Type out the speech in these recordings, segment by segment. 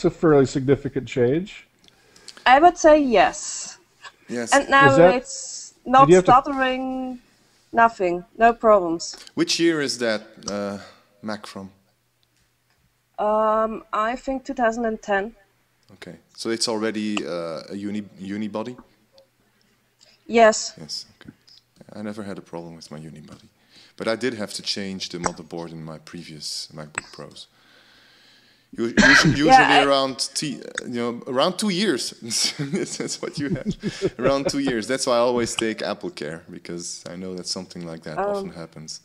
a fairly significant change. I would say yes. Yes. And now it's not stuttering, nothing, no problems. Which year is that Mac from? I think 2010. Okay, so it's already a unibody? Yes. Yes, okay. I never had a problem with my unibody. But I did have to change the motherboard in my previous MacBook Pros. Usually around 2 years. That's what you have. Around 2 years. That's why I always take Apple Care, because I know that something like that often happens.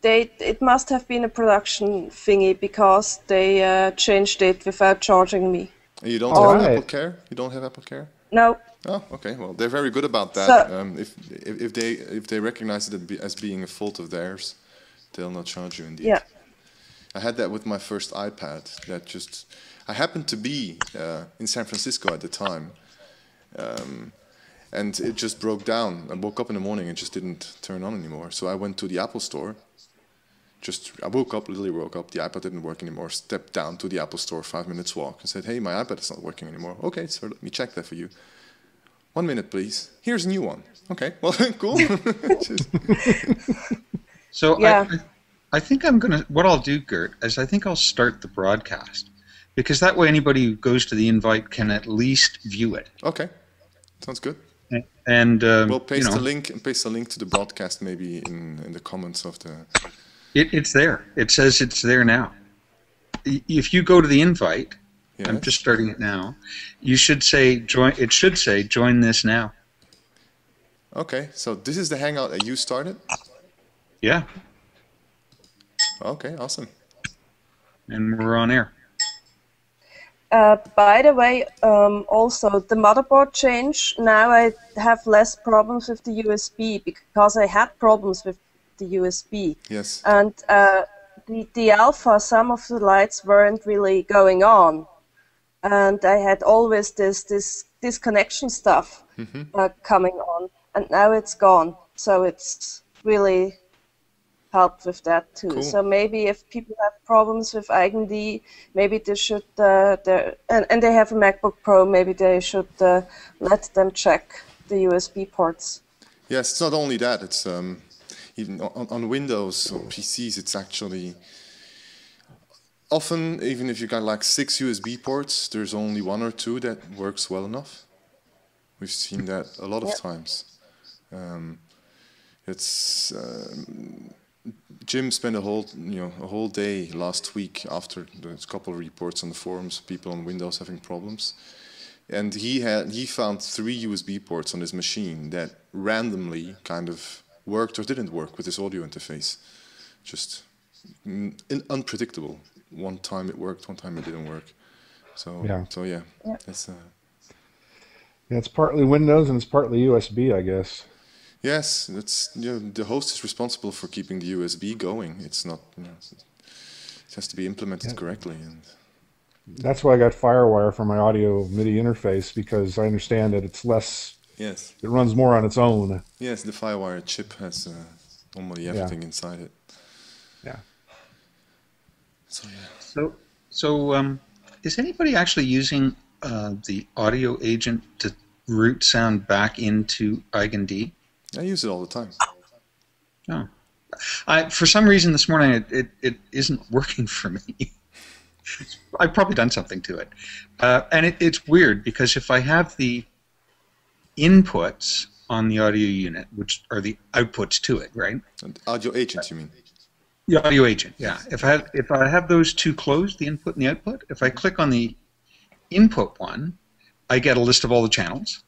It must have been a production thingy, because they changed it without charging me. You don't have Apple Care? You don't have Apple Care? No. Oh, okay. Well, they're very good about that. So, if they recognize it as being a fault of theirs, they'll not charge you. Indeed. Yeah. I had that with my first iPad. I happened to be in San Francisco at the time, and it just broke down. I woke up in the morning and it just didn't turn on anymore. So I went to the Apple store. I literally woke up, the iPad didn't work anymore, stepped down to the Apple store, 5 minutes walk, and said, hey, my iPad is not working anymore. Okay, so let me check that for you. 1 minute, please. Here's a new one. Okay, well, cool. So yeah. I think what I'll do, Gert, is I think I'll start the broadcast, because that way anybody who goes to the invite can at least view it. Okay, sounds good. And we'll paste the link to the broadcast maybe in the comments of the... It's there. It says it's there now. If you go to the invite, yes. I'm just starting it now. You should say join. It should say join this now. Okay, so this is the Hangout that you started? Yeah. Okay, awesome. And we're on air. By the way, also the motherboard change. Now I have less problems with the USB, because I had problems with the USB. Yes. And the alpha, some of the lights weren't really going on, and I had always this disconnection stuff coming on, and now it's gone. So it's really helped with that too. Cool. So maybe if people have problems with Eigenharp, maybe they should and they have a MacBook Pro, maybe they should let them check the USB ports. Yes, it's not only that. It's even on Windows or PCs, it's actually often, even if you got like 6 USB ports, there's only 1 or 2 that works well enough. We've seen that a lot of times. Jim spent a whole day last week after there's a couple of reports on the forums, people on Windows having problems, and he found 3 USB ports on his machine that randomly kind of worked or didn't work with his audio interface. Just unpredictable. One time it worked, one time it didn't work. So yeah. It's partly Windows and it's partly USB, I guess. Yes, the host is responsible for keeping the USB going. It's not, it has to be implemented correctly. And that's why I got FireWire for my audio MIDI interface, because I understand that it's less. Yes. It runs more on its own. Yes, the FireWire chip has almost everything inside it. Yeah. So yeah. So is anybody actually using the audio agent to route sound back into Eigenharp? I use it all the time. Oh, for some reason this morning it isn't working for me. I've probably done something to it, and it's weird, because if I have the inputs on the audio unit, which are the outputs to it, right? And audio agent, you mean? The audio agent, yeah. If I have those two closed, the input and the output, if I click on the input one, I get a list of all the channels,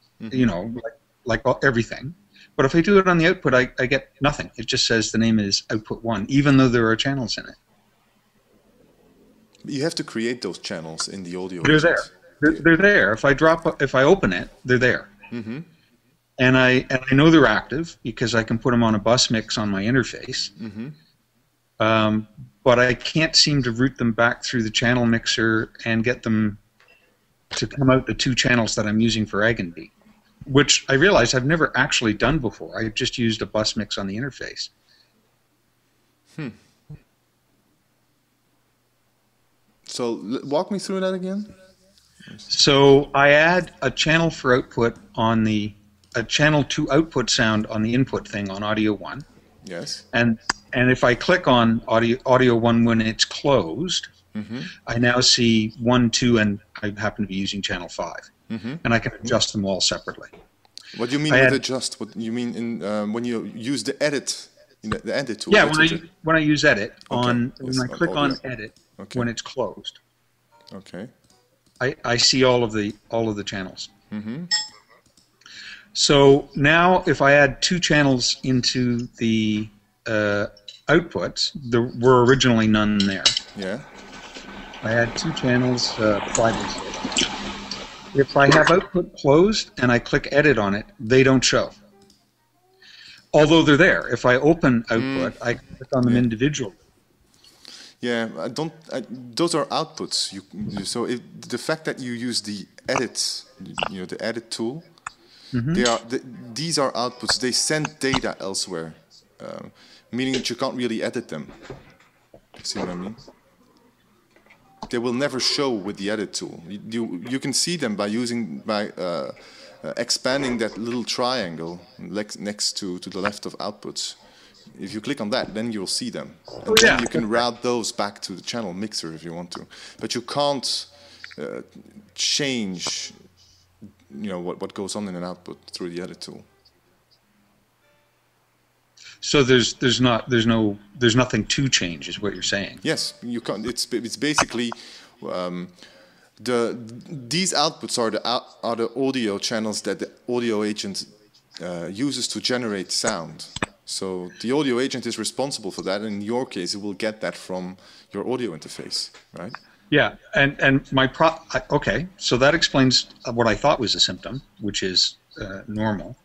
like everything. But if I do it on the output, I get nothing. It just says the name is output 1, even though there are channels in it. You have to create those channels in the audio. They're there. They're there. If I open it, they're there. Mm-hmm. And I know they're active because I can put them on a bus mix on my interface. Mm-hmm. But I can't seem to route them back through the channel mixer and get them to come out the 2 channels that I'm using for Eigenharp, which I realize I've never actually done before. I just used a bus mix on the interface. So walk me through that again. So I add a channel for output on a channel to output sound on the input thing on audio 1. Yes. And if I click on audio 1 when it's closed, I now see 1, 2, and I happen to be using channel 5. And I can adjust them all separately. What do you mean with adjust? What you mean in when you use the edit, the edit tool? Yeah, when I use edit when I click audio. on edit when it's closed. Okay. I see all of the channels. So now if I add 2 channels into the outputs, there were originally none there. Yeah. I add 2 channels, 5 and 6. If I have output closed and I click edit on it, they don't show. Although they're there. If I open output, I click on them individually. Yeah, those are outputs. So the fact that you use the edit, the edit tool, these are outputs. They send data elsewhere, meaning that you can't really edit them. See what I mean? They will never show with the edit tool. You can see them by expanding that little triangle next to the left of outputs. If you click on that, then you'll see them. And then you can route those back to the channel mixer if you want to. But you can't change what goes on in an output through the edit tool. So there's nothing to change, is what you're saying. Yes, you can't. It's basically these outputs are the audio channels that the audio agent uses to generate sound. So the audio agent is responsible for that, and in your case, it will get that from your audio interface, right? Yeah, and okay, so that explains what I thought was a symptom, which is normal.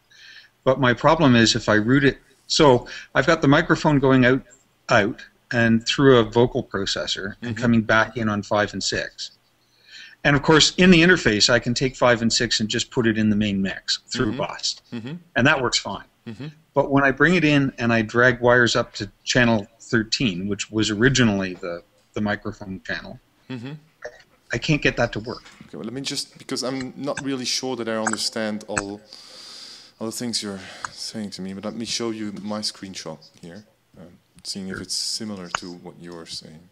But my problem is if I route it, so I've got the microphone going out and through a vocal processor and coming back in on 5 and 6. And of course, in the interface, I can take 5 and 6 and just put it in the main mix through bus, and that works fine. But when I bring it in and I drag wires up to channel 13, which was originally the microphone channel, I can't get that to work. Okay, well, let me just, because I'm not really sure that I understand all the things you're saying to me, but let me show you my screenshot here, seeing if it's similar to what you're saying.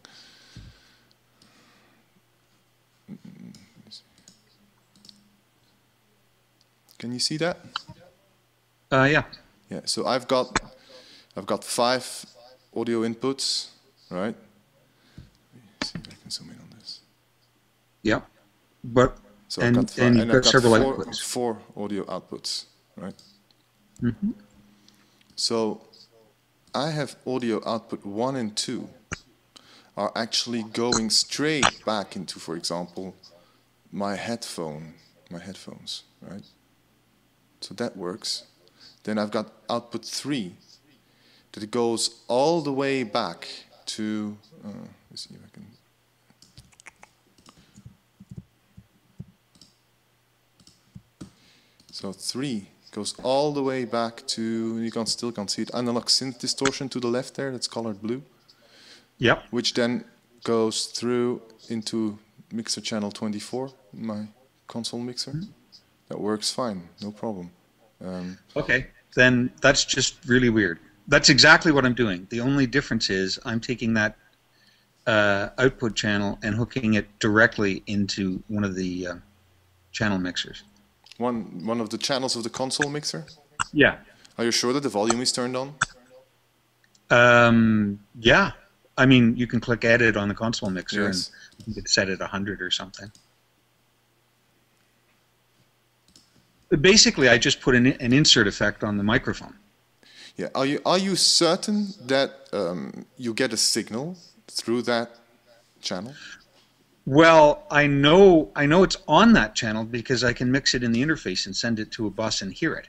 Can you see that? Yeah. Yeah. So I've got 5 audio inputs, right? Let me see if I can zoom in on this. Yeah. But so and you've got several outputs. 4 audio outputs, right? So I have audio output 1 and 2 are actually going straight back into, for example, my headphones, right? So that works. Then I've got output 3 that it goes all the way back to, let's see if I can. So 3 goes all the way back to, you still can't see it, analog synth distortion to the left there, that's colored blue. Yep. Which then goes through into mixer channel 24, my console mixer. That works fine, no problem. Okay, then that's just really weird. That's exactly what I'm doing. The only difference is I'm taking that output channel and hooking it directly into one of the channel mixers. One of the channels of the console mixer? Yeah. Are you sure that the volume is turned on? Yeah. I mean, you can click edit on the console mixer and you can set it 100 or something. Basically, I just put an insert effect on the microphone. Yeah. Are you certain that you get a signal through that channel? Well, I know it's on that channel because I can mix it in the interface and send it to a bus and hear it.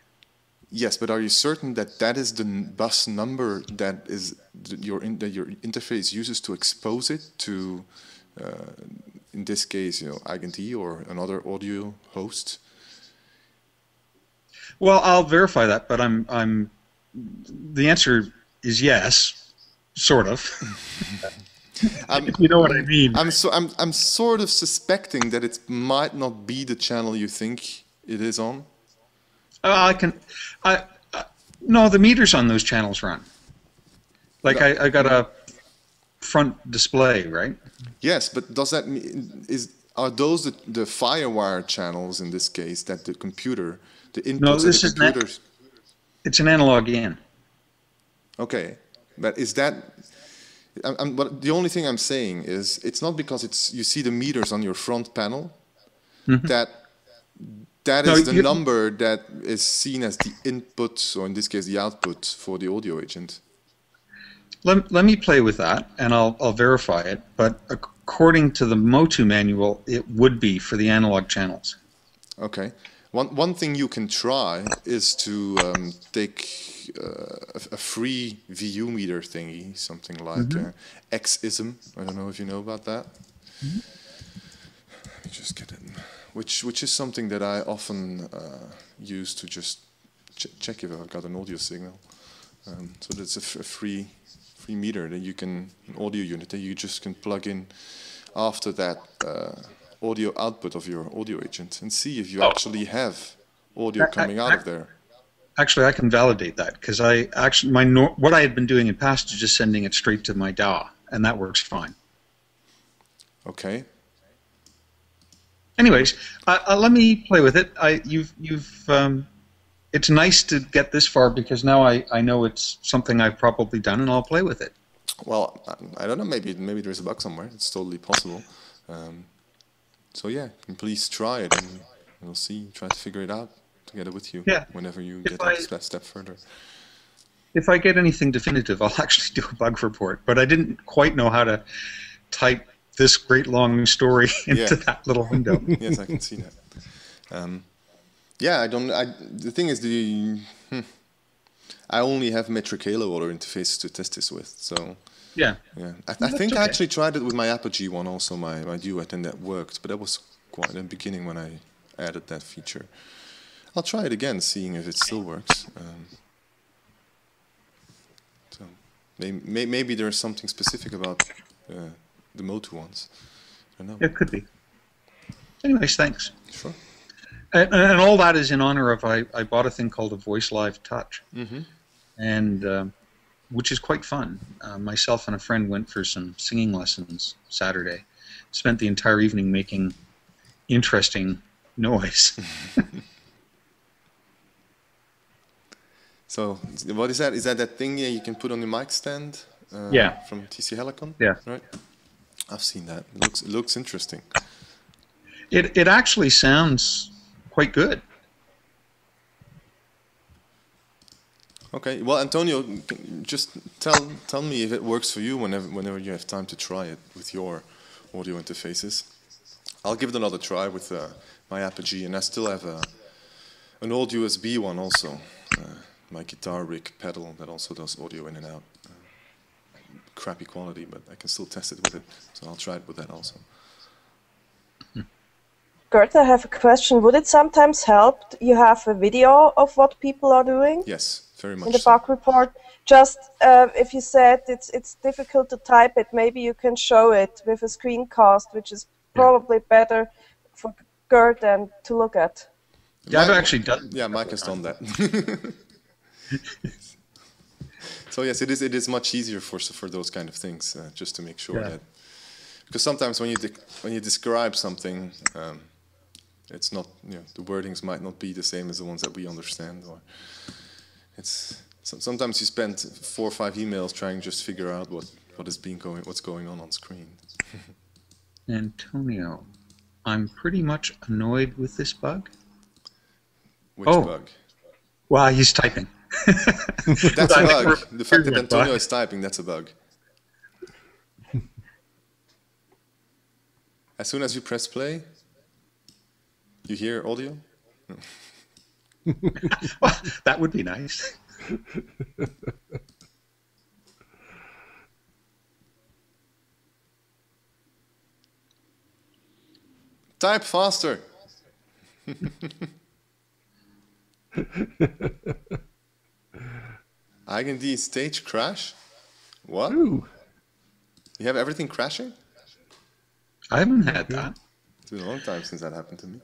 Yes, but are you certain that that is the bus number that your interface uses to expose it to, in this case, Eigenharp or another audio host? Well, I'll verify that, but the answer is yes, sort of. If you know what I mean. I'm sort of suspecting that it might not be the channel you think it is on. No, the meters on those channels run. Like I got a front display, right? Yes, but does that mean are those the FireWire channels in this case that the computer, the inputs No, of this the is computers? it's an analog in. Okay, but is that? But the only thing I'm saying is it's not because you see the meters on your front panel that No, is the number that is seen as the input, or in this case the output for the audio agent. Let me play with that, and I'll verify it. But according to the Motu manual, it would be for the analog channels. Okay. One thing you can try is to take a free VU meter thingy, something like XISM. I don't know if you know about that. Let me just get it. Which is something that I often use to just check if I've got an audio signal. So that's a free meter that you can, an audio unit that you just can plug in after that audio output of your audio agent and see if you actually have audio coming out of there. Actually, I can validate that because what I had been doing in past is just sending it straight to my DAW, and that works fine. Okay. Anyways, let me play with it. It's nice to get this far because now I know it's something I've probably done, and I'll play with it. Well, I don't know. Maybe there's a bug somewhere. It's totally possible. So yeah, please try it, and we'll see. Try to figure it out together with you. Yeah. Whenever you get a step further. If I get anything definitive, I'll actually do a bug report. But I didn't quite know how to type this great long story into that little window. Yes, I can see that. Yeah, the thing is, I only have metric halo audio interfaces to test this with, so. Yeah. I think I actually tried it with my Apogee one, also my Duet, and that worked. But that was quite in the beginning when I added that feature. I'll try it again, seeing if it still works. So maybe there's something specific about the Motu ones. I don't know. It could be. Anyways, thanks. Sure. And all that is in honor of I bought a thing called a Voice Live Touch, and which is quite fun. Myself and a friend went for some singing lessons Saturday. Spent the entire evening making interesting noise. So what is that? Is that thing you can put on your mic stand? From TC Helicon? Yeah. Right. I've seen that. It looks interesting. It actually sounds quite good. Okay. Well, Antonio, just tell me if it works for you whenever you have time to try it with your audio interfaces. I'll give it another try with my Apogee, and I still have an old USB one also. My guitar rig pedal that also does audio in and out. Crappy quality, but I can still test it with it, so I'll try it with that also. Gert, I have a question. Would it sometimes help you have a video of what people are doing? Yes, very much. In the bug report, just if you said it's difficult to type it, maybe you can show it with a screencast, which is probably better for Gert and to look at. Yeah, I've actually done. Yeah, Mike has done that. So yes, it is much easier for those kind of things, just to make sure that, because sometimes when you describe something, it's not, the wordings might not be the same as the ones that we understand, or sometimes you spend 4 or 5 emails trying to just figure out what's going on screen. Antonio, I'm pretty much annoyed with this bug. Which bug? Well, he's typing. That's a bug. The fact that Antonio is typing, that's a bug. As soon as you press play, you hear audio? Well, that would be nice. Type faster. Eigen D stage crash? What? Ooh. You have everything crashing? I haven't had that. It's been a long time since that happened to me.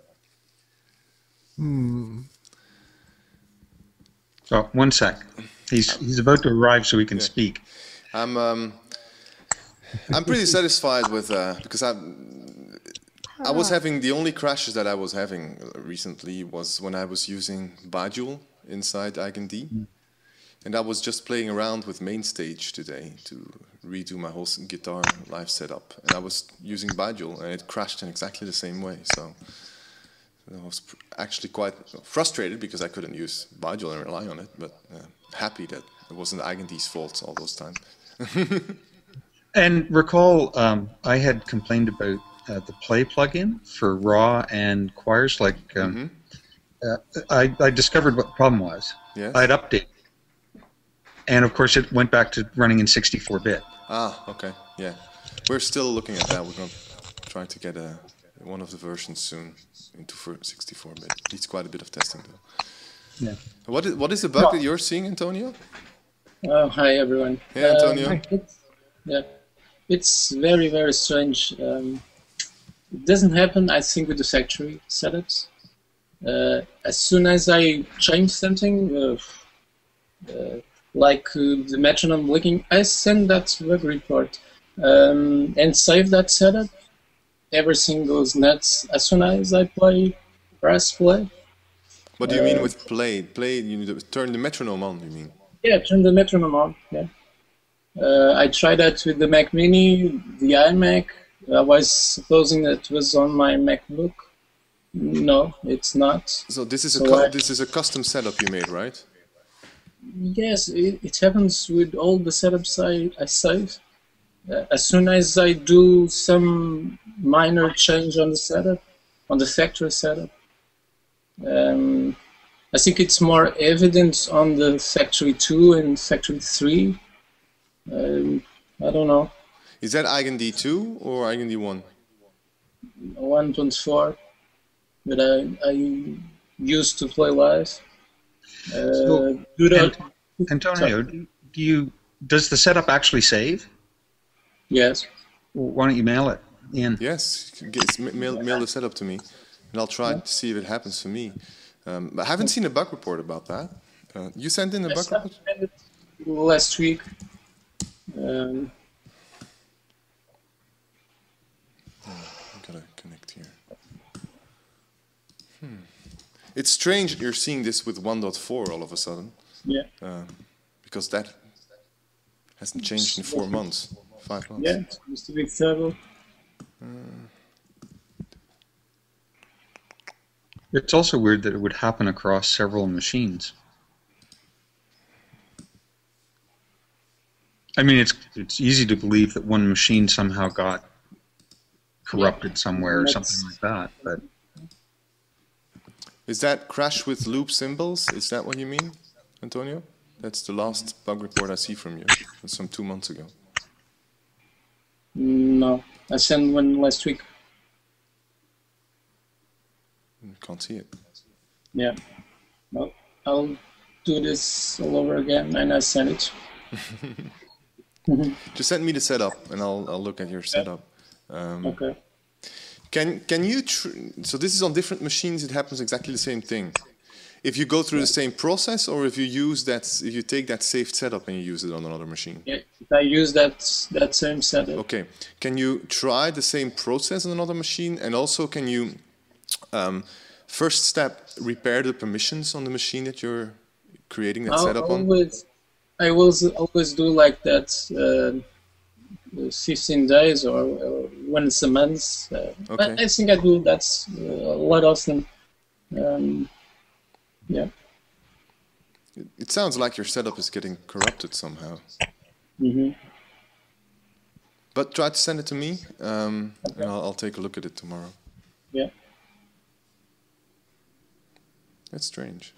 Oh, one sec. He's about to arrive so he can speak. I'm pretty satisfied with because I was having the only crashes that I was having recently was when I was using Bajul inside Eigen, and I was just playing around with MainStage today to redo my whole guitar live setup, and I was using Bajul and it crashed in exactly the same way. So I was actually quite frustrated because I couldn't use Bajul and rely on it, but happy that it wasn't Eigen's fault all those times. And recall, I had complained about the Play plugin for Raw and choirs. Like, I discovered what the problem was. Yes. I had updated, and of course it went back to running in 64-bit. Ah, okay, yeah. We're still looking at that. We're going to try to get one of the versions soon into 64-bit. Needs quite a bit of testing, though. Yeah. What is the bug that you're seeing, Antonio? Hi, everyone. Hey, Antonio. It's very, very strange. It doesn't happen, I think, with the factory setups. As soon as I change something, like the metronome blinking, I send that bug report and save that setup. Everything goes nuts as soon as I press play. What do you mean with play? Play, you turn the metronome on, you mean? Yeah, turn the metronome on, yeah. I tried that with the Mac Mini, the iMac. I was supposing that it was on my MacBook. No, it's not. So this is this is a custom setup you made, right? Yes, it happens with all the setups I save. As soon as I do some minor change on the setup, on the factory setup, I think it's more evident on the factory 2 and factory 3. I don't know. Is that Eigen D2 or Eigen D1? 1.4 that I used to play live. Antonio, does the setup actually save? Yes. Well, why don't you mail it in? Yes, mail the setup to me, and I'll try to see if it happens for me. I haven't seen a bug report about that. You sent in a bug report? Last week. Gotta connect here. It's strange that you're seeing this with 1.4 all of a sudden. Yeah. Because that hasn't changed in 4 months, 5 months. Yeah, it used to be stable. It's also weird that it would happen across several machines. I mean, it's easy to believe that one machine somehow got corrupted somewhere or something like that, but... Is that crash with loop symbols? Is that what you mean, Antonio? That's the last bug report I see from you. It's from 2 months ago. No, I sent one last week. Can't see it. Yeah. Well, I'll do this all over again and I send it. Just send me the setup and I'll look at your setup. Okay. Can you so this is on different machines, it happens exactly the same thing. If you go through the same process, or if you take that saved setup and you use it on another machine? Yeah, if I use that same setup. Okay. Can you try the same process on another machine, and also can you first step repair the permissions on the machine that you're creating that setup on? I will always do like that. 15 days or once a month. Okay. I think I do that a lot often. Yeah. It sounds like your setup is getting corrupted somehow. But try to send it to me, and I'll take a look at it tomorrow. Yeah. That's strange.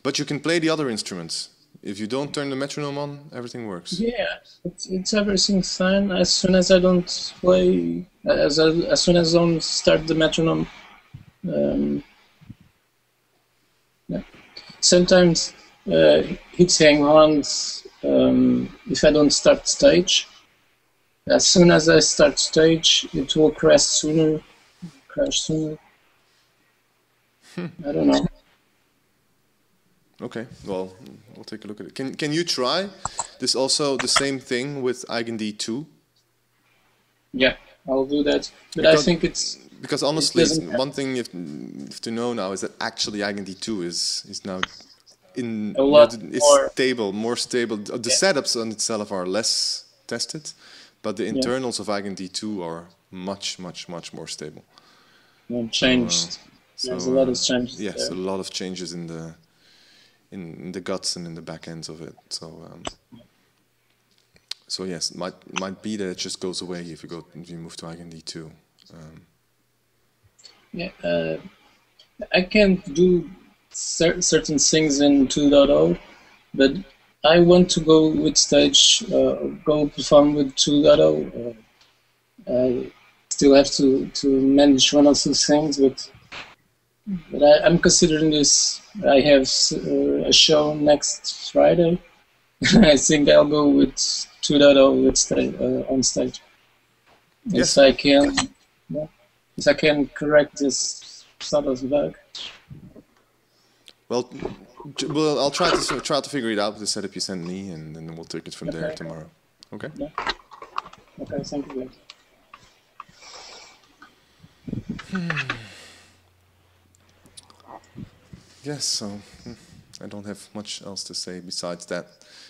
But you can play the other instruments. If you don't turn the metronome on, everything works. Yeah, it's everything fine. As soon as I don't play, as soon as I don't start the metronome. Yeah. Sometimes it hangs on if I don't start stage. As soon as I start stage, it will crash sooner. I don't know. Okay, well, we'll take a look at it. Can you try this also the same thing with EigenD2? Yeah, I'll do that. But Because, I think it's because honestly, doesn't one thing you have to know now is that actually EigenD2 is now in a lot is more. stable, more stable. The Yeah. setups on itself are less tested, but the Yeah. internals of EigenD2 are much more stable. Changed. There's a lot of changes Yes, there. a lot of changes in the guts and in the back ends of it. So yes, might be that it just goes away if you move to EigenD2. Yeah, I can't do certain things in 2.0, but I want to go with stage, go perform with 2.0. I still have to manage one or two things, but I'm considering this. I have a show next Friday. I think I'll go with 2.0 with on stage. Yes. If I can correct this sort of bug. Well, I'll try to figure it out with the setup you send me, and then we'll take it from there tomorrow. Okay. Yeah. Okay. Thank you. Yes, so I don't have much else to say besides that.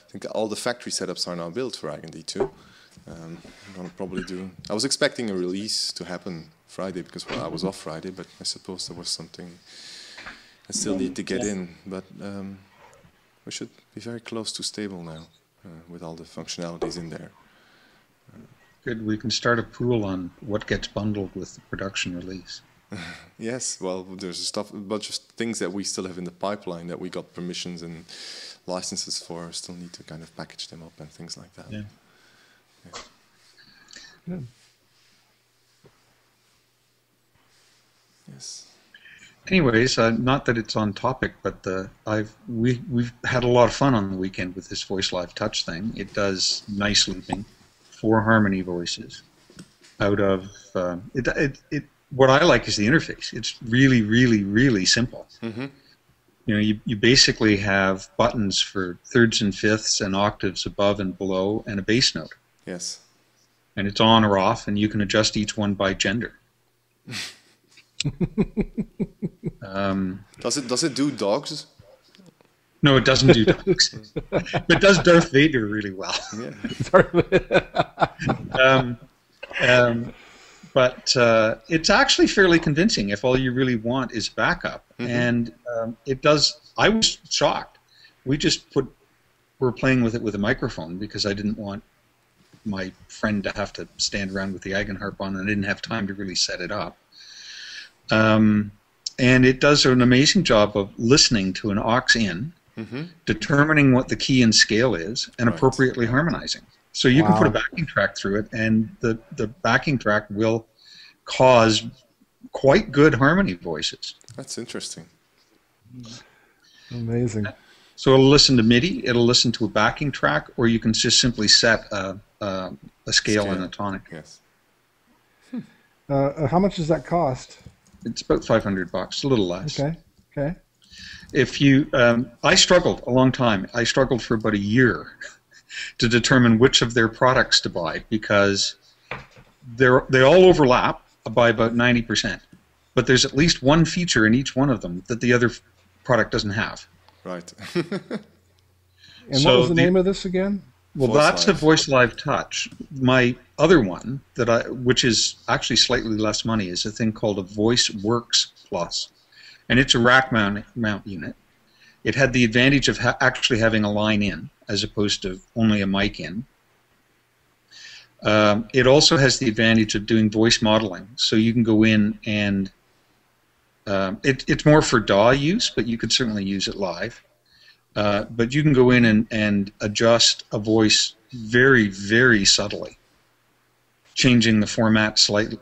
I think all the factory setups are now built for EigenD2. I'm gonna probably do. I was expecting a release to happen Friday because I was off Friday, but I suppose there was something I still need to get in. But we should be very close to stable now with all the functionalities in there. Good. We can start a pool on what gets bundled with the production release. Yes, well, there's a bunch of things that we still have in the pipeline that we got permissions and licenses for. Still need to kind of package them up and things like that. Yeah. Good. Yes. Anyways, not that it's on topic, but we've had a lot of fun on the weekend with this Voice Live Touch thing. It does nice looping, 4 harmony voices out of it. What I like is the interface. It's really, really, really simple. Mm-hmm. You know, you basically have buttons for thirds and fifths and octaves above and below and a bass note. Yes. And it's on or off, and you can adjust each one by gender. Does it do dogs? No, it doesn't do dogs. It does Darth Vader really well. Yeah. But it's actually fairly convincing if all you really want is backup. Mm-hmm. And it does. I was shocked. We're playing with it with a microphone because I didn't want my friend to have to stand around with the Eigenharp on, and I didn't have time to really set it up. And it does an amazing job of listening to an aux in, Mm-hmm. determining what the key and scale is, and Right. appropriately harmonizing. So you can put a backing track through it, and the backing track will cause quite good harmony voices. That's interesting. Amazing. So it'll listen to MIDI, it'll listen to a backing track, or you can just simply set a scale and a tonic. Yes. How much does that cost? It's about $500, a little less. Okay. If you, I struggled a long time. I struggled for about a year to determine which of their products to buy because they all overlap by about 90%. But there's at least one feature in each one of them that the other product doesn't have. Right. And what was the name of this again? Well, that's the Voice Live Touch. My other one, which is actually slightly less money, is a thing called a Voice Works Plus. And it's a rack mount unit. It had the advantage of actually having a line in as opposed to only a mic in. It also has the advantage of doing voice modeling. So you can go in and it's more for DAW use, but you could certainly use it live. But you can go in and adjust a voice very, very subtly, changing the format slightly,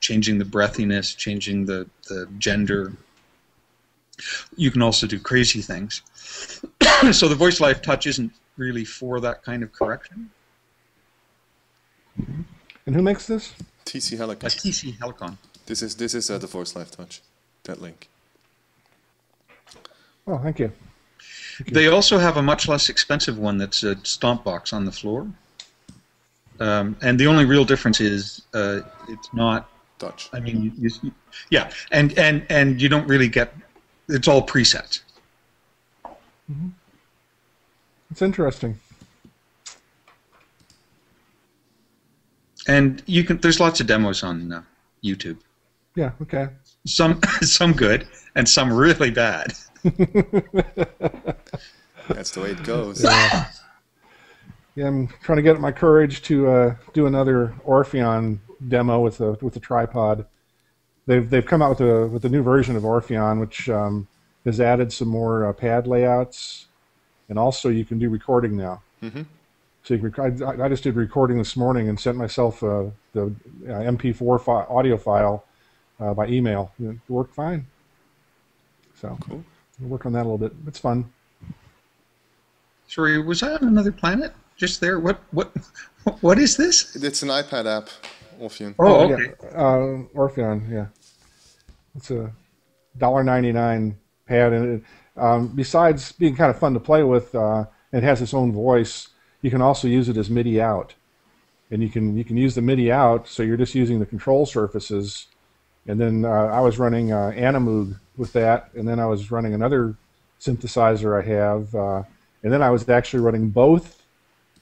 changing the breathiness, changing the gender. You can also do crazy things. So the Voice Live Touch isn't really for that kind of correction. And who makes this? TC Helicon. TC Helicon. This is the Voice Live Touch. That link. Oh, thank you. They also have a much less expensive one that's a stomp box on the floor. And the only real difference is it's not Touch. I mean, yeah, and you don't really get. It's all presets. Mm-hmm. It's interesting. And you can. There's lots of demos on YouTube. Yeah. Okay. Some good and some really bad. That's the way it goes. Yeah, I'm trying to get my courage to do another Orpheon demo with a tripod. They've come out with a new version of Orpheon, which has added some more pad layouts, and also you can do recording now. Mm-hmm. So you can, I just did recording this morning and sent myself the MP4 audio file by email. It worked fine. So cool. We'll work on that a little bit. It's fun. Sorry, was I on another planet? Just there? What is this? It's an iPad app, Orpheon. Oh, okay. Yeah. Orpheon, yeah. It's a $1.99 pad, and besides being kind of fun to play with, it has its own voice. You can also use it as MIDI out, and you can use the MIDI out, so you're just using the control surfaces. And then I was running Animoog with that, and then I was running another synthesizer I have, and then I was actually running both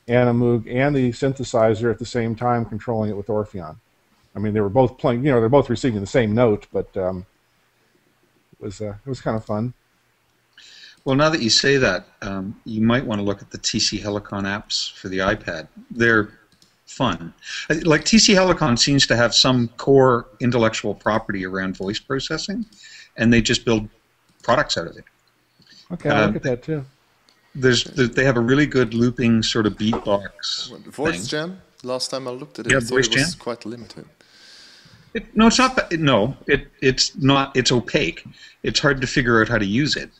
Animoog and the synthesizer at the same time, controlling it with Orpheon. I mean, they were both playing, they're both receiving the same note, but it was kind of fun. Well, now that you say that, you might want to look at the TC Helicon apps for the iPad. They're fun. Like TC Helicon seems to have some core intellectual property around voice processing, and they just build products out of it. Okay, I'll look at that too. They have a really good looping sort of beatbox Voice thing. Jam? Last time I looked at it, Yeah, I thought Voice it was Jam? quite limited. No, it's not that. No, it's not. It's opaque. It's hard to figure out how to use it,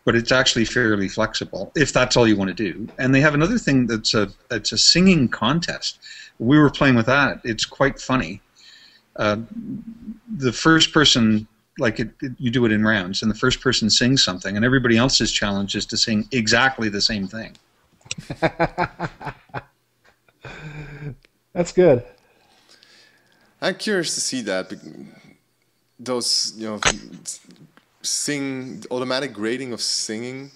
but it's actually fairly flexible if that's all you want to do. And they have another thing that's a singing contest. We were playing with that. It's quite funny. The first person, you do it in rounds, and the first person sings something, and everybody else's challenge is to sing exactly the same thing. That's good. I'm curious to see that. Those, automatic grading of singing.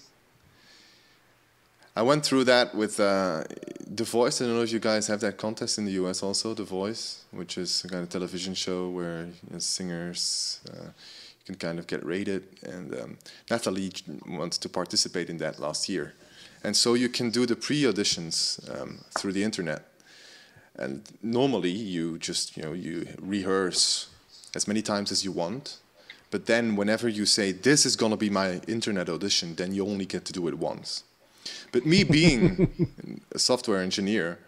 I went through that with The Voice. I don't know if you guys have that contest in the US also, The Voice, which is a kind of television show where singers you can kind of get rated. And Natalie wants to participate in that last year. And so you can do the pre-auditions through the internet. And normally you just, you rehearse as many times as you want. But then whenever you say, this is going to be my internet audition, then you only get to do it once. But me being a software engineer,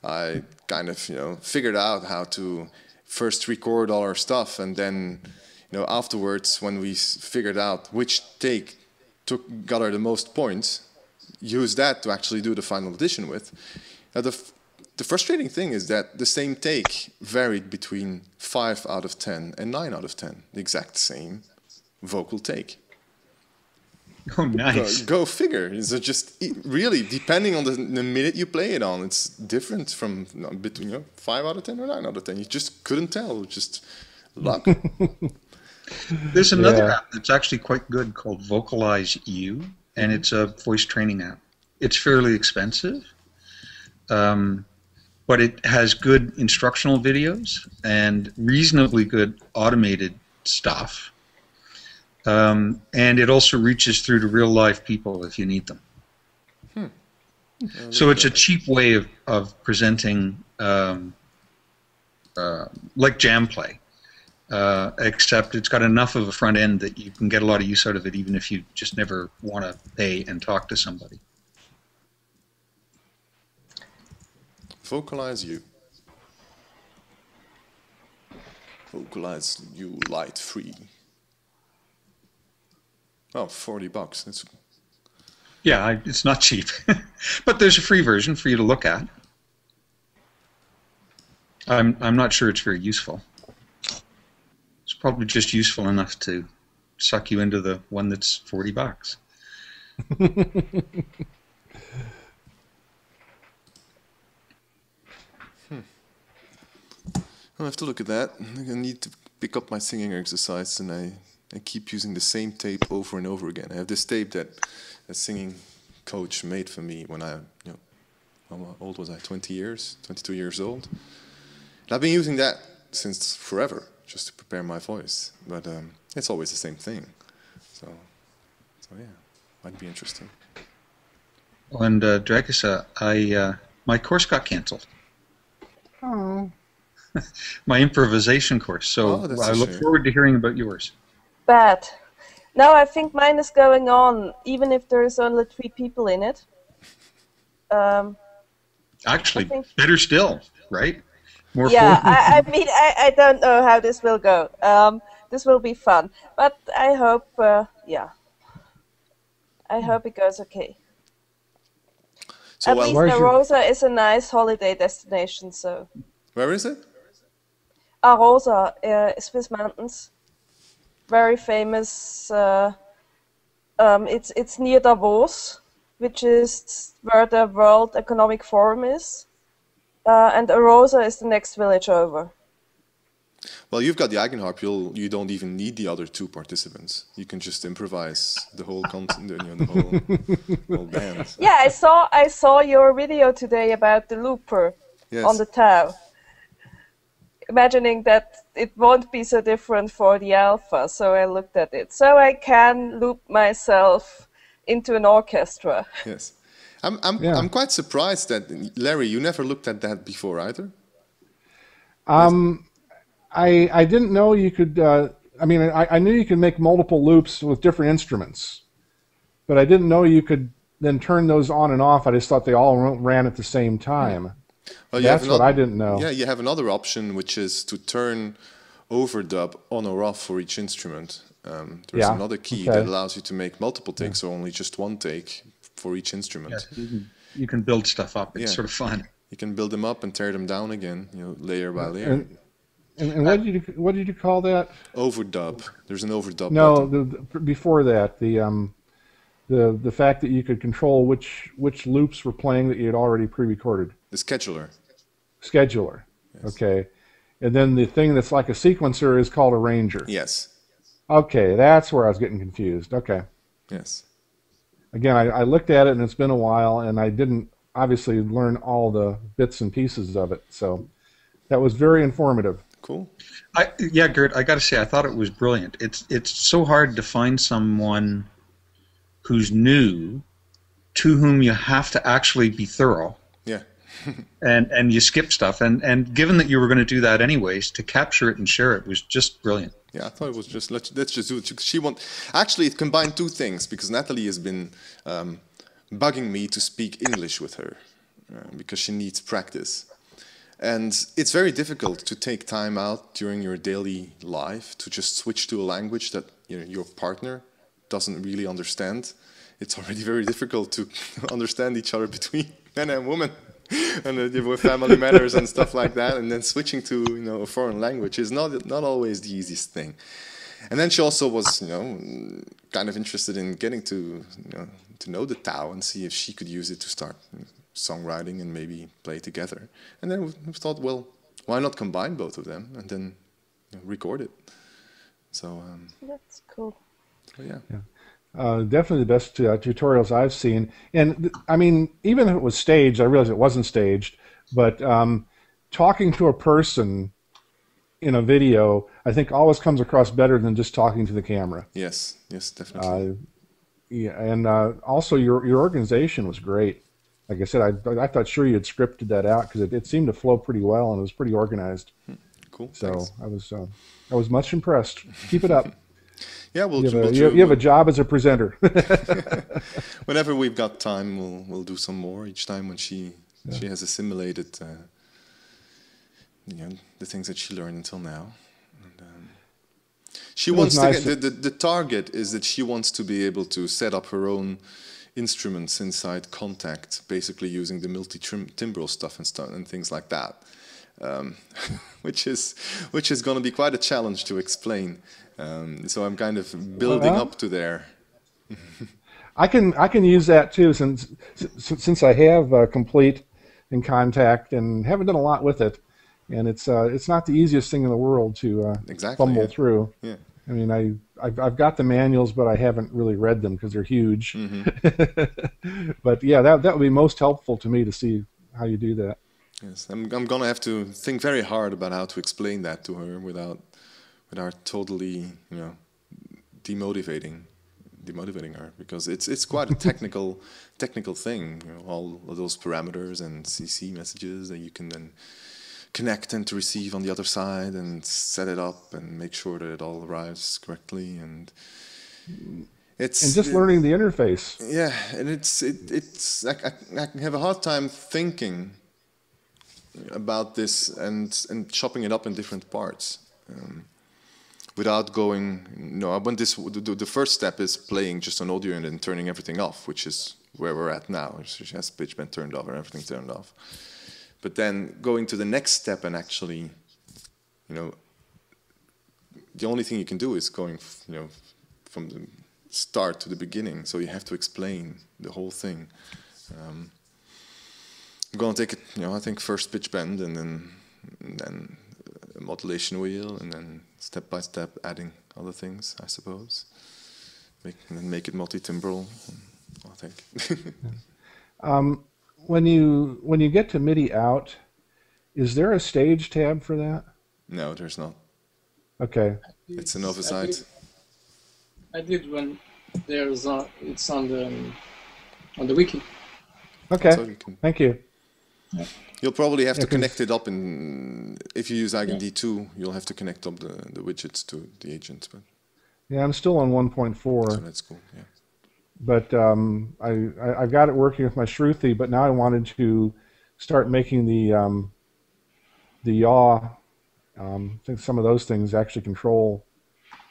I kind of, figured out how to first record all our stuff. And then, afterwards, when we figured out which take got her the most points, use that to actually do the final audition with. Now, the frustrating thing is that the same take varied between 5 out of 10 and 9 out of 10. The exact same vocal take. Oh, nice. Go figure. So just really, depending on the minute you play it on, it's different from between 5 out of 10 or 9 out of 10. You just couldn't tell. Just luck. There's another app that's actually quite good called Vocalize You, and it's a voice training app. It's fairly expensive. But it has good instructional videos and reasonably good automated stuff. And it also reaches through to real live people if you need them. So it's a cheap way of presenting like jam play, except it's got enough of a front end that you can get a lot of use out of it even if you just never want to pay and talk to somebody. Vocalize You. Vocalize You light free. Oh, $40. Yeah, it's not cheap. But there's a free version for you to look at. I'm not sure it's very useful. It's probably just useful enough to suck you into the one that's $40. I'll have to look at that. I need to pick up my singing exercise, and I keep using the same tape over and over again. I have this tape that a singing coach made for me when how old was I? 20 years, 22 years old. And I've been using that since forever, just to prepare my voice. But it's always the same thing. So yeah, might be interesting. And Dragisa, my course got canceled. Oh. My improvisation course. So I look forward to hearing about yours. Bad. No, I think mine is going on, even if there's only 3 people in it. Actually, better still, right? More yeah, fun. I mean, I don't know how this will go. This will be fun. But I hope, I hope it goes okay. So At least Arosa is a nice holiday destination, so... Where is it? Arosa, Swiss mountains, very famous. It's near Davos, which is where the World Economic Forum is, and Arosa is the next village over. Well, you've got the Eigenharp. You don't even need the other 2 participants. You can just improvise the whole whole band. Yeah, I saw your video today about the looper on the Tau. Imagining that it won't be so different for the alpha, so I looked at it. So I can loop myself into an orchestra. Yes, I'm quite surprised that Larry, you never looked at that before either. I didn't know you could. I mean, I knew you could make multiple loops with different instruments, but I didn't know you could then turn those on and off. I just thought they all ran at the same time. Well, that's what I didn't know. Yeah, you have another option, which is to turn overdub on or off for each instrument. There's another key that allows you to make multiple takes, or only just one take for each instrument. Yeah, you can build stuff up. It's sort of fun. You can build them up and tear them down again, layer by layer. And what did you call that? Overdub. There's an overdub. No, before that, the fact that you could control which loops were playing that you had already pre-recorded. The scheduler. Scheduler. Yes. Okay. And then the thing that's like a sequencer is called a ranger. Yes. Okay, that's where I was getting confused. Okay. Yes. Again, I looked at it, and it's been a while, and I didn't obviously learn all the bits and pieces of it. So that was very informative. Cool. Yeah, Gert, I got to say, I thought it was brilliant. It's so hard to find someone who's new to whom you have to actually be thorough. Yeah. and you skip stuff. And given that you were going to do that anyways, to capture it and share it was just brilliant. Yeah, I thought it was just, let's just do it. Actually, it combined 2 things, because Natalie has been bugging me to speak English with her, because she needs practice. And it's very difficult to take time out during your daily life to just switch to a language that your partner doesn't really understand. It's already very difficult to understand each other between men and women, and with family matters and stuff like that. And then switching to a foreign language is not always the easiest thing. And then she also was kind of interested in getting to know the Tao and see if she could use it to start songwriting and maybe play together. And then we thought, well, why not combine both of them and then record it? So that's cool. So yeah. Definitely the best tutorials I've seen. And I mean, even if it was staged, I realize it wasn't staged, but talking to a person in a video, I think always comes across better than just talking to the camera. Yes, definitely. And also your organization was great. Like I said, I thought sure you had scripted that out, because it seemed to flow pretty well and it was pretty organized. Cool. So thanks. I was much impressed. Keep it up. Yeah, you have a job as a presenter. Whenever we've got time, we'll do some more. Each time when she has assimilated the things that she learned until now. And, she wants to get, the target is that she wants to be able to set up her own instruments inside Contact, basically using the multi-timbral stuff and things like that, which is going to be quite a challenge to explain. So I'm kind of building up to there. I can use that too, since I have Complete in Contact and haven't done a lot with it, and it's not the easiest thing in the world to fumble through. Yeah. I mean, I've got the manuals, but I haven't really read them because they're huge. But yeah, that would be most helpful to me to see how you do that. Yes, I'm gonna have to think very hard about how to explain that to her without totally, demotivating her, because it's quite a technical thing. All of those parameters and CC messages that you can then connect and to receive on the other side and set it up and make sure that it all arrives correctly, and learning the interface. Yeah, and I have a hard time thinking about this and chopping it up in different parts. Without going, the first step is playing just an audio and then turning everything off, which is where we're at now. She has pitch bend turned off and everything turned off. But then going to the next step and actually, the only thing you can do is going, from the start to the beginning. So you have to explain the whole thing. I'm going to take it, I think first pitch bend and then a modulation wheel, and then step by step adding other things, I suppose. Make it multi-timbral, I think. When you get to MIDI out, is there a stage tab for that? No, there's not. Okay. It's an oversight. I did when it's on the wiki. Okay. So thank you. Yeah. You'll probably have to connect it up if you use Eigen-D2, you'll have to connect up the widgets to the agent. But yeah, I'm still on 1.4. So that's cool. Yeah. But I've got it working with my Shruti, but now I wanted to start making the yaw. I think some of those things actually control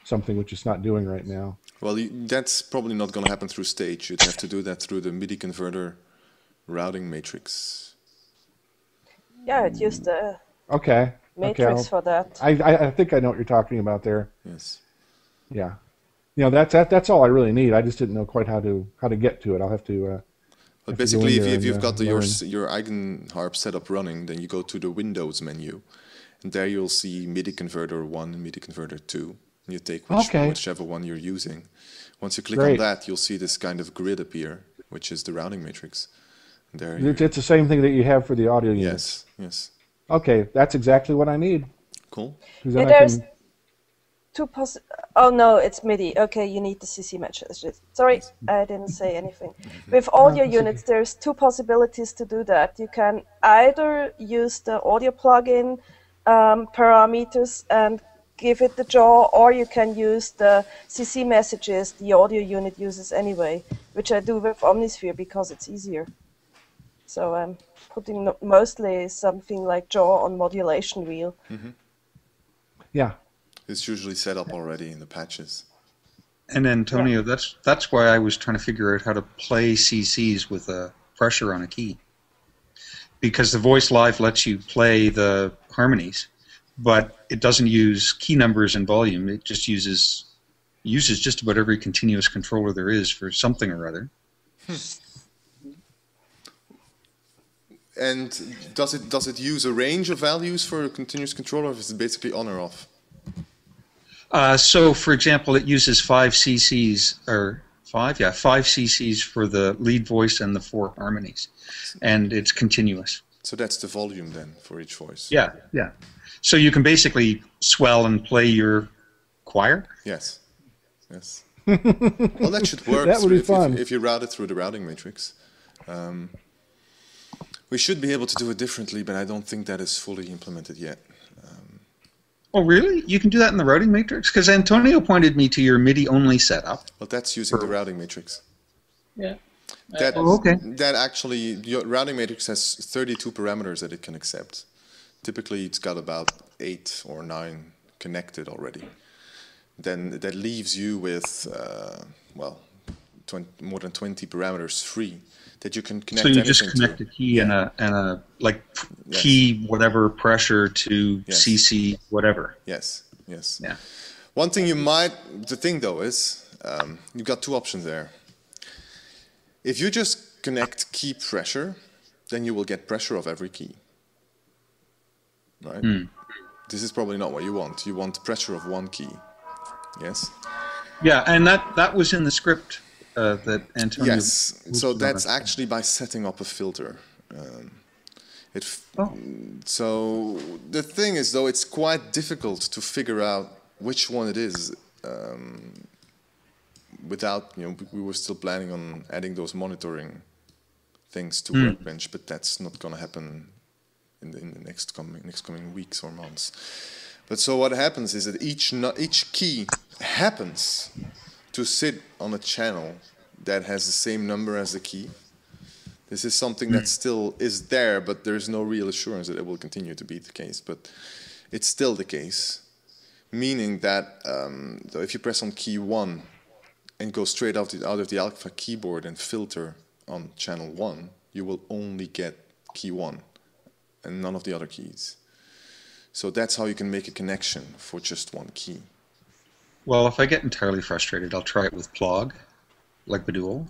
something which it's not doing right now. Well, that's probably not going to happen through stage. You'd have to do that through the MIDI converter routing matrix. Yeah, it used the matrix for that. I think I know what you're talking about there. Yes. Yeah. That's all I really need. I just didn't know quite how to get to it. I'll have to. But basically, if you've got your Eigenharp setup running, then you go to the Windows menu, and there you'll see MIDI converter 1 and MIDI converter 2. And you take whichever one you're using. Once you click on that, you'll see this kind of grid appear, which is the routing matrix. There. It's the same thing that you have for the audio units. Yes. Okay, that's exactly what I need. Cool. Yeah, there's two Oh no, it's MIDI. Okay, you need the CC messages. Sorry, I didn't say anything. With audio units, there's two possibilities to do that. You can either use the audio plugin parameters and give it the jaw, or you can use the CC messages the audio unit uses anyway, which I do with Omnisphere because it's easier. So I'm putting mostly something like jaw on modulation wheel. Mm-hmm. Yeah. It's usually set up already in the patches. And Antonio, that's why I was trying to figure out how to play CCs with a pressure on a key. Because the Voice Live lets you play the harmonies, but it doesn't use key numbers and volume. It just uses just about every continuous controller there is for something or other. And does it use a range of values for a continuous controller, or is it basically on or off? So, for example, it uses 5 cc's, or 5 cc's for the lead voice and the 4 harmonies, and it's continuous. So that's the volume then for each voice. Yeah. So you can basically swell and play your choir. Yes. Well, that should work. That would be fun if you route it through the routing matrix. We should be able to do it differently, but I don't think that is fully implemented yet. Oh, really? You can do that in the routing matrix? Because Antonio pointed me to your MIDI-only setup. Well, that's using the routing matrix. Yeah. That actually, your routing matrix has 32 parameters that it can accept. Typically, it's got about 8 or 9 connected already. Then that leaves you with, more than 20 parameters free that you can connect. So you anything just connect to. a key and a key whatever pressure to Yes. CC whatever. Yes. Yes. Yeah. One thing the thing though is, you've got two options there. If you just connect key pressure, then you will get pressure of every key. Right? This is probably not what you want. You want pressure of one key. Yes? Yeah, and that was in the script that Antonio... Yes, so that's actually by setting up a filter. So the thing is, though, it's quite difficult to figure out which one it is without, we were still planning on adding those monitoring things to Workbench, but that's not going to happen in the next coming weeks or months. But so what happens is that each key happens to sit on a channel that has the same number as the key. This is something that still is there, but there's no real assurance that it will continue to be the case. But it's still the case, meaning that if you press on key 1 and go straight out of the alpha keyboard and filter on channel 1, you will only get key 1 and none of the other keys. So that's how you can make a connection for just one key. Well, if I get entirely frustrated, I'll try it with Plog, like Beduel.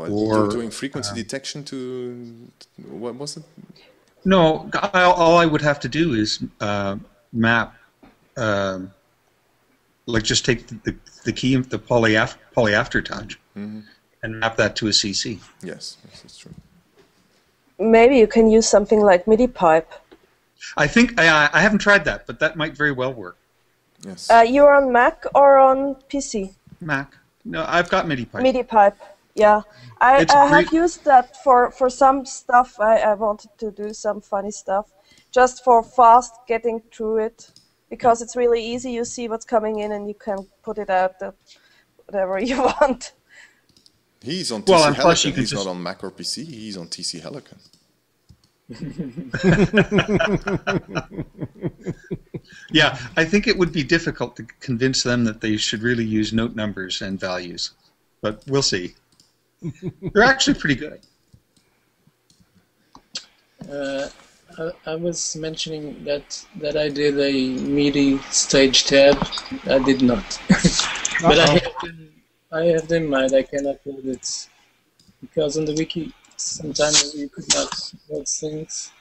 Or doing frequency detection to what was it? No, all I would have to do is map, just take the key, the polyaftertouch, and map that to a CC. Yes, that's true. Maybe you can use something like MIDI pipe. I think I haven't tried that, but that might very well work. Yes. You're on Mac or on PC? Mac. No, I've got MIDI pipe. MIDI pipe. Yeah, I have used that for some stuff. I wanted to do some funny stuff, just for fast getting through it, because it's really easy. You see what's coming in, and you can put it out whatever you want. He's on TC Helicon. He's not on Mac or PC. He's on TC Helicon. Yeah, I think it would be difficult to convince them that they should really use note numbers and values, but we'll see. They're actually pretty good. I was mentioning that I did a MIDI stage tab. I did not, but I have them in mind. I can upload it because on the wiki sometimes you could not load things.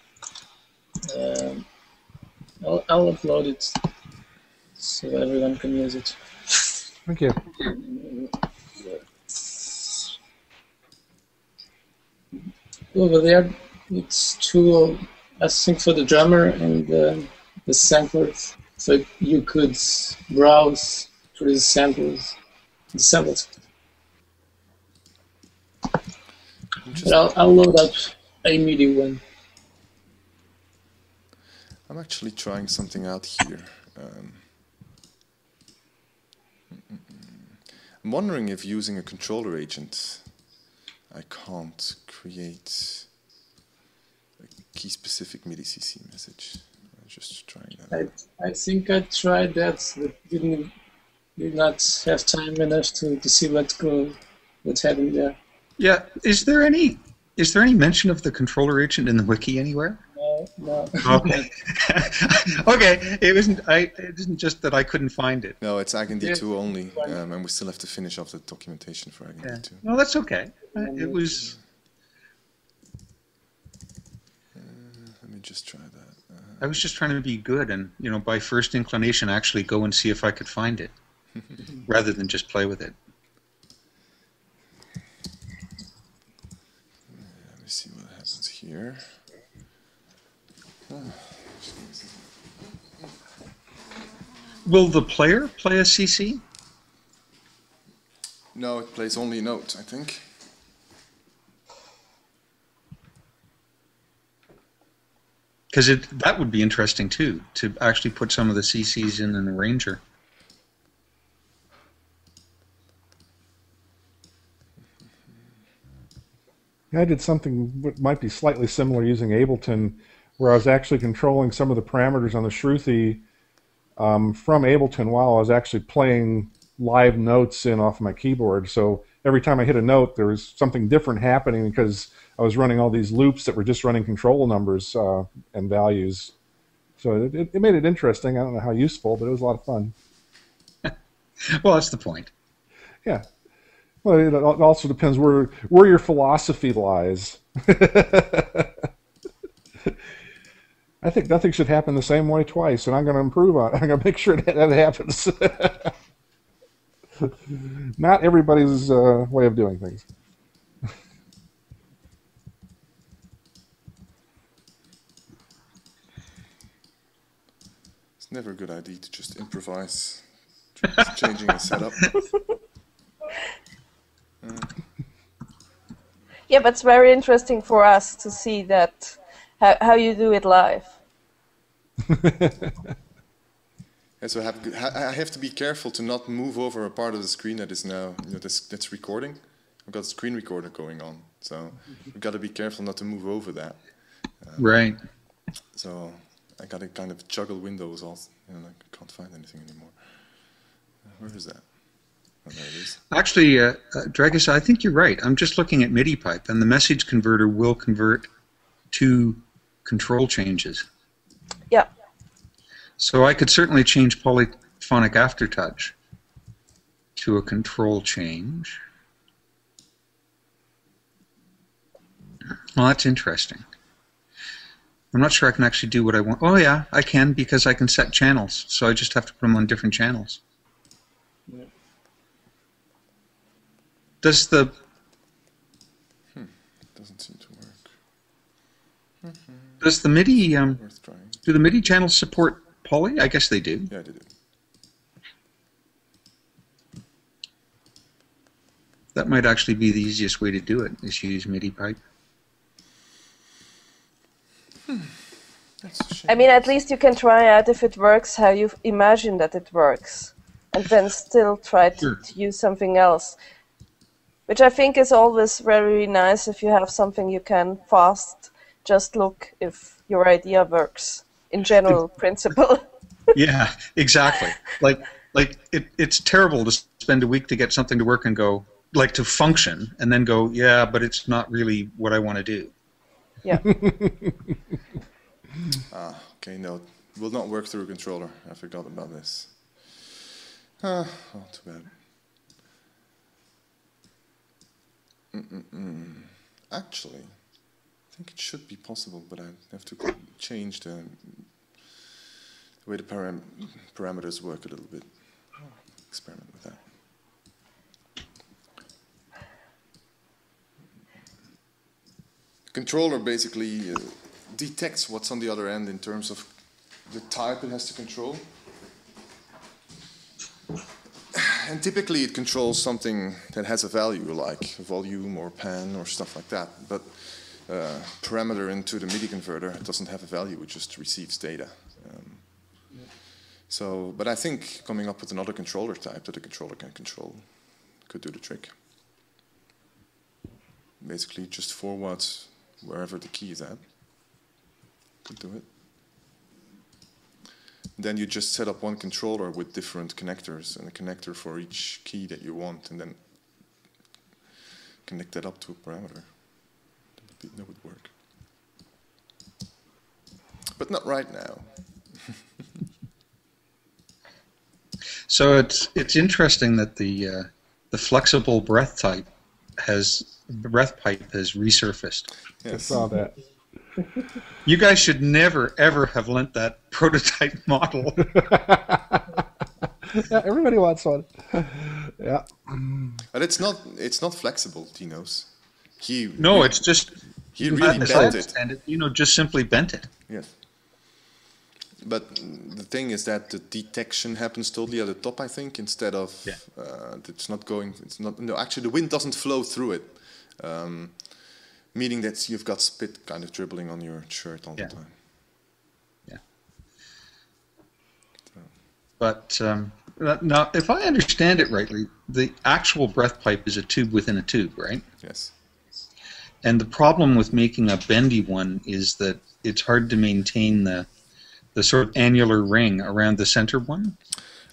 I'll upload it so everyone can use it. Thank you. Over there, it's two, I think, for the drummer and the samplers. So you could browse through the samples. But I'll load up a MIDI one. I'm actually trying something out here. I'm wondering if using a controller agent, I can't create a key-specific MIDI CC message. I'm just trying that. I think I tried that, but did not have time enough to see what happened there. Yeah, is there any mention of the controller agent in the wiki anywhere? No. Okay. Okay. It isn't just that I couldn't find it. No, it's AgenD2 only, and we still have to finish off the documentation for AgenD2. No, that's okay. It was. Let me just try that. I was just trying to be good, and by first inclination, actually go and see if I could find it, rather than just play with it. Let me see what happens here. Will the player play a CC? No, it plays only a note, I think. Because that would be interesting too, to actually put some of the CCs in an arranger. I did something that might be slightly similar using Ableton, where I was actually controlling some of the parameters on the Shruti from Ableton while I was actually playing live notes in off my keyboard. So every time I hit a note, there was something different happening because I was running all these loops that were just running control numbers and values. So it made it interesting. I don't know how useful, but it was a lot of fun. Well, that's the point. Yeah. Well, it also depends where your philosophy lies. I think nothing should happen the same way twice, and I'm going to improve on it. I'm going to make sure that happens. Not everybody's way of doing things. It's never a good idea to just improvise, changing a setup. Yeah, but it's very interesting for us to see that how you do it live. Yeah, so I have to be careful to not move over a part of the screen that is now, that's recording. I've got a screen recorder going on, so we've got to be careful not to move over that. Right. So I got to kind of juggle windows also, and I can't find anything anymore. Where is that? Oh, there it is. Actually, Dragus, I think you're right. I'm just looking at MIDI pipe, and the message converter will convert to control changes. Yeah. So I could certainly change polyphonic aftertouch to a control change. Well, that's interesting. I'm not sure I can actually do what I want. Oh, yeah, I can, because I can set channels. So I just have to put them on different channels. Yeah. Does the... Doesn't seem to work. Does the MIDI... Worth trying. do the MIDI channels support poly? I guess they do. Yeah, they do. That might actually be the easiest way to do it, is use MIDI pipe. That's a shame. I mean, at least you can try out if it works how you imagine that it works, and then still try to use something else. Which I think is always very nice if you have something you can fast just look if your idea works in general principle. Yeah, exactly. Like it's terrible to spend a week to get something to work and go, like to function, and then go, yeah, but it's not really what I want to do. Yeah. Okay, no, will not work through a controller. I forgot about this. Oh, too bad. Actually, I think it should be possible, but I have to change the way the parameters work a little bit. Experiment with that. The controller basically detects what's on the other end in terms of the type it has to control. And typically it controls something that has a value, like volume or pan or stuff like that. But parameter into the MIDI converter doesn't have a value, it just receives data. But I think coming up with another controller type that the controller can control could do the trick. Basically just forwards wherever the key is at. Could do it. Then you just set up one controller with different connectors and a connector for each key that you want, and then connect that up to a parameter. That would work. But not right now. So it's interesting that the flexible breath pipe has resurfaced. Yes. I saw that. You guys should never ever have lent that prototype model. Yeah, everybody wants one. Yeah. But it's not flexible, Tino's. He really bent it. And just simply bent it. Yes. But the thing is that the detection happens totally at the top, I think, instead of actually the wind doesn't flow through it. Meaning that you've got spit kind of dribbling on your shirt all the time. Yeah. So. But now, if I understand it rightly, the actual breath pipe is a tube within a tube, right? Yes. And the problem with making a bendy one is that it's hard to maintain the sort of annular ring around the center one.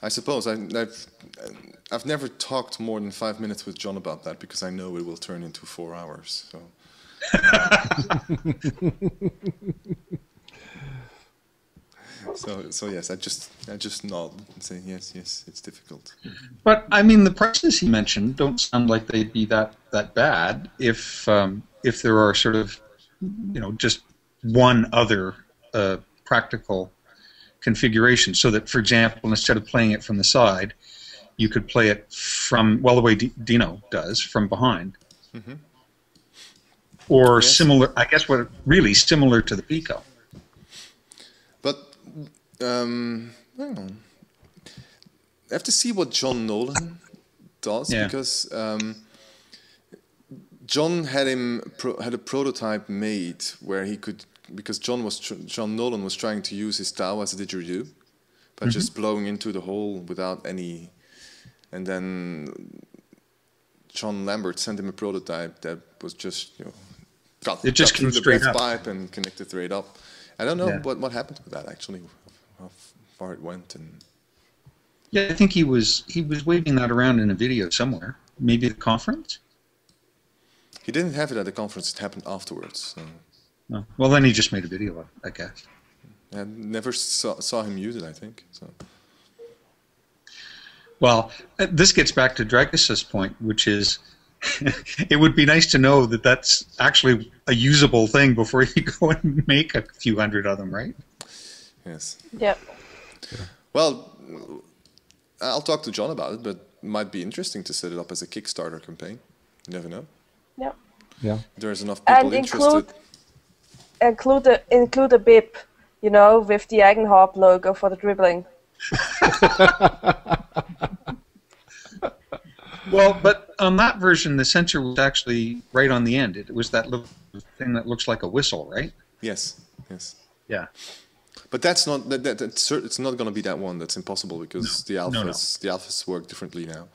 I suppose I've never talked more than 5 minutes with John about that because I know it will turn into 4 hours. So. So yes, I just nod and say yes, it's difficult. But I mean, the prices he mentioned don't sound like they'd be that bad if there are sort of, just one other practical configuration, so that, for example, instead of playing it from the side, you could play it from, well, the way Dino does, from behind. Mm-hmm. Or yes. Similar, I guess, really similar to the Pico. But I don't know. I have to see what John Nolan does, because John had a prototype made where he could, because John Nolan was trying to use his DAO as a didgeridoo, but just blowing into the hole without any, and then John Lambert sent him a prototype that was just got through the breath pipe and connected straight up. I don't know what happened with that actually, how far it went. And I think he was waving that around in a video somewhere, maybe at a conference. He didn't have it at the conference; it happened afterwards. So. Oh. Well, then he just made a video of it, I guess. I never saw him use it, I think. So. Well, this gets back to Dragus' point, which is it would be nice to know that that's actually a usable thing before you go and make a few hundred of them, right? Yes. Yep. Well, I'll talk to John about it, but it might be interesting to set it up as a Kickstarter campaign. You never know. Yep. Yeah. There's enough people interested. Include a bib, with the Eigenharp logo for the dribbling. Well, but on that version, the sensor was actually right on the end. It was that little thing that looks like a whistle, right? Yes. Yeah. But that's not it's not going to be that one. That's impossible because the alphas work differently now.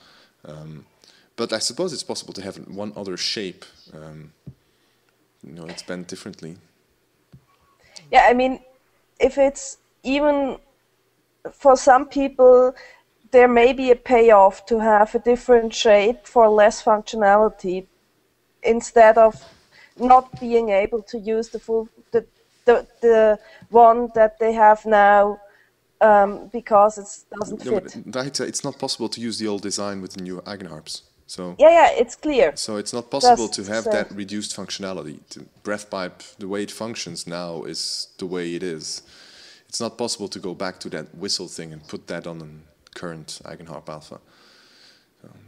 But I suppose it's possible to have one other shape. It's bent differently. Yeah, I mean, if it's even for some people, there may be a payoff to have a different shape for less functionality, instead of not being able to use the the one that they have now because it doesn't fit. But it's not possible to use the old design with the new Eigenharps. So it's clear. So it's not possible to have that reduced functionality. The breath pipe, the way it functions now, is the way it is. It's not possible to go back to that whistle thing and put that on a current Eigenharp Alpha.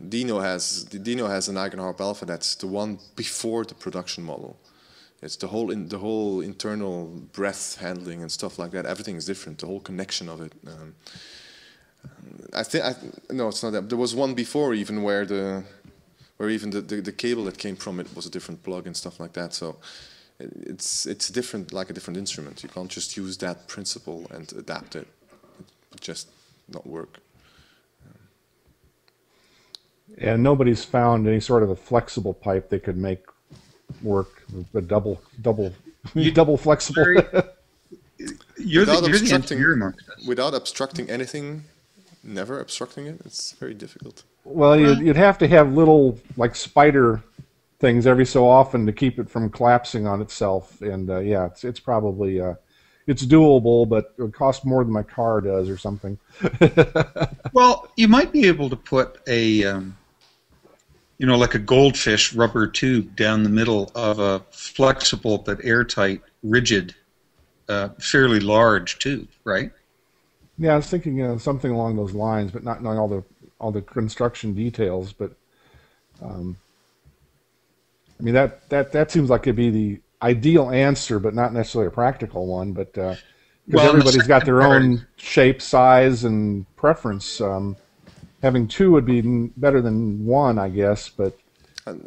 Dino has an Eigenharp Alpha that's the one before the production model. It's the whole internal breath handling and stuff like that. Everything is different. The whole connection of it. No, it's not that. There was one before even where even the cable that came from it was a different plug and stuff like that. So it's different, like a different instrument. You can't just use that principle and adapt it. It would just not work. And nobody's found any sort of a flexible pipe they could make work, a double flexible. Without obstructing anything, never obstructing it, it's very difficult. Well, you'd have to have little like spider things every so often to keep it from collapsing on itself, and it's probably it's doable, but it would cost more than my car does or something. Well, you might be able to put a like a goldfish rubber tube down the middle of a flexible but airtight, rigid, fairly large tube, right? Yeah, I was thinking something along those lines, but not knowing all the construction details. But I mean that seems like it'd be the ideal answer, but not necessarily a practical one. But because everybody's got their own shape, size, and preference. Having two would be better than one, I guess. But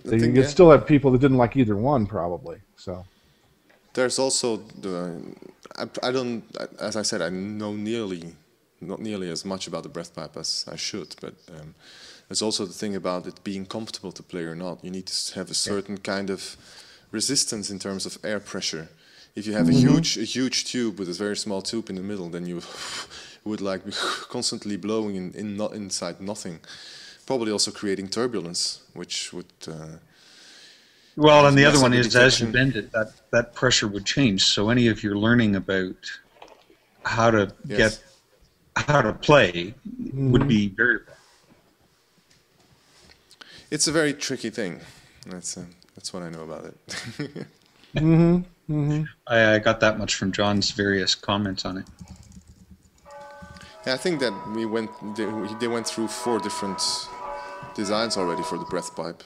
you'd still have people that didn't like either one, probably. So there's also I don't, as I said, I know not nearly as much about the breath pipe as I should, but there's also the thing about it being comfortable to play or not. You need to have a certain kind of resistance in terms of air pressure. If you have a huge tube with a very small tube in the middle, then you would like be constantly blowing inside nothing, probably also creating turbulence, which would. Well, and the other mess up one the is as you detection. bend it, that pressure would change. So any of your learning about how to Yes. how to play would be variable. It's a very tricky thing. That's what I know about it. I got that much from John's various comments on it. Yeah, I think that they went through 4 different designs already for the breath pipe.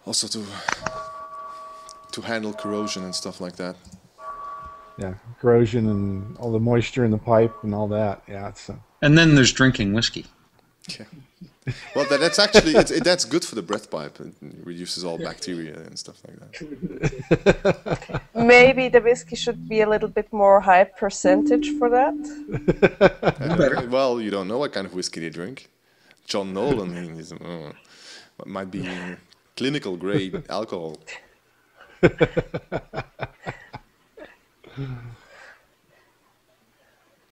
Also to handle corrosion and stuff like that. Yeah, corrosion and all the moisture in the pipe and all that. Yeah, it's. And then there's drinking whiskey. Yeah. Well, that's actually that's good for the breath pipe. It reduces all bacteria and stuff like that. Maybe the whiskey should be a little bit more high percentage for that. Well, you don't know what kind of whiskey they drink. John Nolan, might be clinical grade alcohol.